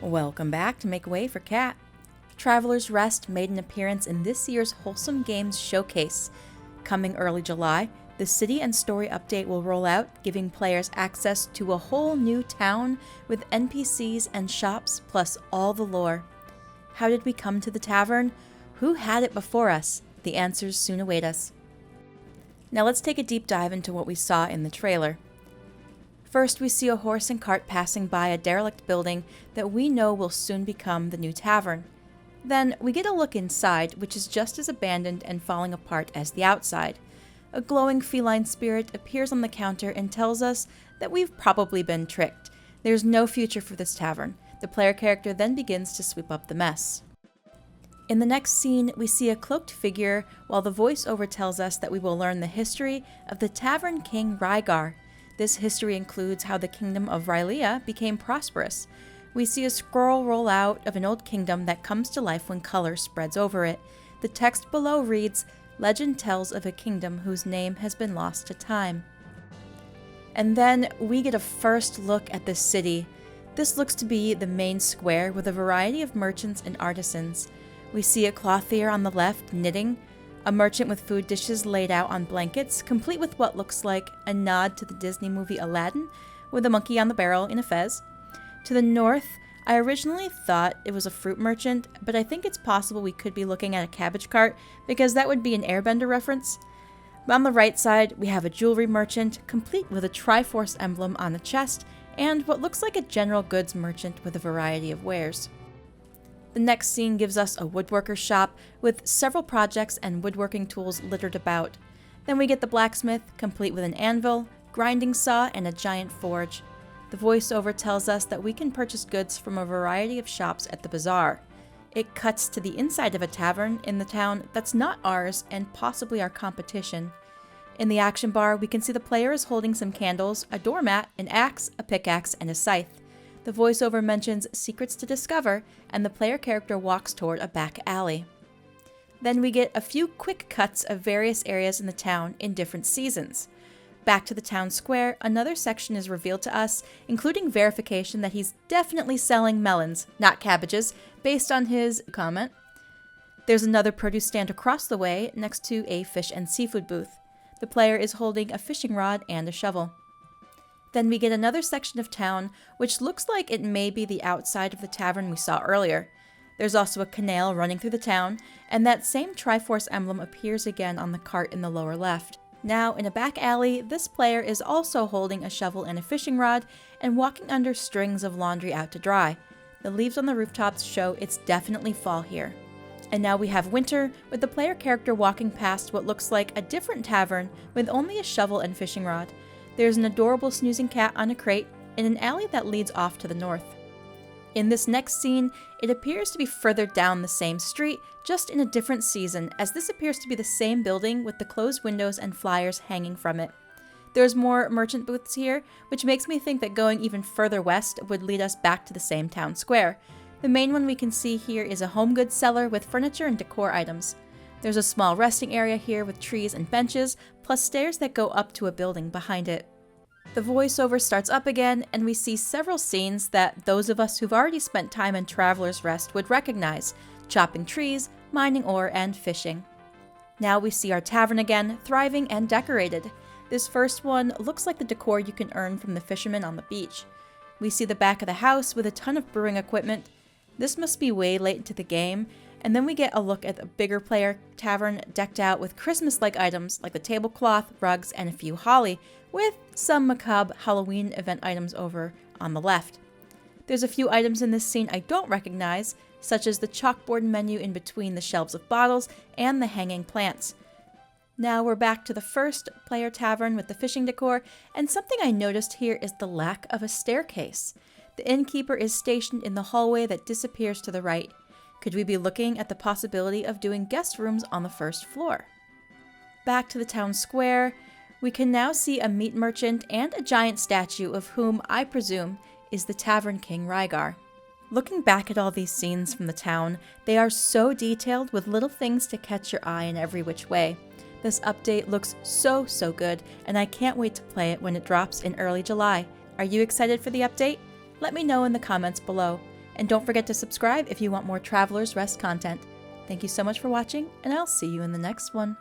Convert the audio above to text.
Welcome back to Make Way for Cat. Traveler's Rest made an appearance in this year's Wholesome Games Showcase. Coming early July, the City and Story update will roll out, giving players access to a whole new town with NPCs and shops, plus all the lore. How did we come to the tavern? Who had it before us? The answers soon await us. Now let's take a deep dive into what we saw in the trailer. First, we see a horse and cart passing by a derelict building that we know will soon become the new tavern. Then, we get a look inside, which is just as abandoned and falling apart as the outside. A glowing feline spirit appears on the counter and tells us that we've probably been tricked. There's no future for this tavern. The player character then begins to sweep up the mess. In the next scene, we see a cloaked figure, while the voiceover tells us that we will learn the history of the Tavern King Rygar. This history includes how the kingdom of Rylea became prosperous. We see a scroll roll out of an old kingdom that comes to life when color spreads over it. The text below reads, "Legend tells of a kingdom whose name has been lost to time." And then we get a first look at the city. This looks to be the main square with a variety of merchants and artisans. We see a clothier on the left knitting, a merchant with food dishes laid out on blankets, complete with what looks like a nod to the Disney movie Aladdin, with a monkey on the barrel in a fez. To the north, I originally thought it was a fruit merchant, but I think it's possible we could be looking at a cabbage cart, because that would be an Airbender reference. But on the right side, we have a jewelry merchant, complete with a Triforce emblem on the chest, and what looks like a general goods merchant with a variety of wares. The next scene gives us a woodworker shop with several projects and woodworking tools littered about. Then we get the blacksmith, complete with an anvil, grinding saw, and a giant forge. The voiceover tells us that we can purchase goods from a variety of shops at the bazaar. It cuts to the inside of a tavern in the town that's not ours and possibly our competition. In the action bar, we can see the player is holding some candles, a doormat, an axe, a pickaxe, and a scythe. The voiceover mentions secrets to discover, and the player character walks toward a back alley. Then we get a few quick cuts of various areas in the town in different seasons. Back to the town square, another section is revealed to us, including verification that he's definitely selling melons, not cabbages, based on his comment. There's another produce stand across the way next to a fish and seafood booth. The player is holding a fishing rod and a shovel. Then we get another section of town, which looks like it may be the outside of the tavern we saw earlier. There's also a canal running through the town, and that same Triforce emblem appears again on the cart in the lower left. Now, in a back alley, this player is also holding a shovel and a fishing rod, and walking under strings of laundry out to dry. The leaves on the rooftops show it's definitely fall here. And now we have winter, with the player character walking past what looks like a different tavern with only a shovel and fishing rod. There's an adorable snoozing cat on a crate in an alley that leads off to the north. In this next scene, it appears to be further down the same street, just in a different season, as this appears to be the same building with the closed windows and flyers hanging from it. There's more merchant booths here, which makes me think that going even further west would lead us back to the same town square. The main one we can see here is a home goods seller with furniture and decor items. There's a small resting area here with trees and benches, plus stairs that go up to a building behind it. The voiceover starts up again, and we see several scenes that those of us who've already spent time in Traveler's Rest would recognize: chopping trees, mining ore, and fishing. Now we see our tavern again, thriving and decorated. This first one looks like the decor you can earn from the fishermen on the beach. We see the back of the house with a ton of brewing equipment. This must be way late into the game, and then we get a look at the bigger player tavern decked out with Christmas-like items like the tablecloth, rugs, and a few holly, with some macabre Halloween event items over on the left. There's a few items in this scene I don't recognize, such as the chalkboard menu in between the shelves of bottles and the hanging plants. Now we're back to the first player tavern with the fishing decor, and something I noticed here is the lack of a staircase. The innkeeper is stationed in the hallway that disappears to the right. Could we be looking at the possibility of doing guest rooms on the first floor? Back to the town square, we can now see a meat merchant and a giant statue of whom I presume is the Tavern King Rygar. Looking back at all these scenes from the town, they are so detailed with little things to catch your eye in every which way. This update looks so good, and I can't wait to play it when it drops in early July. Are you excited for the update? Let me know in the comments below. And don't forget to subscribe if you want more Traveler's Rest content. Thank you so much for watching, and I'll see you in the next one.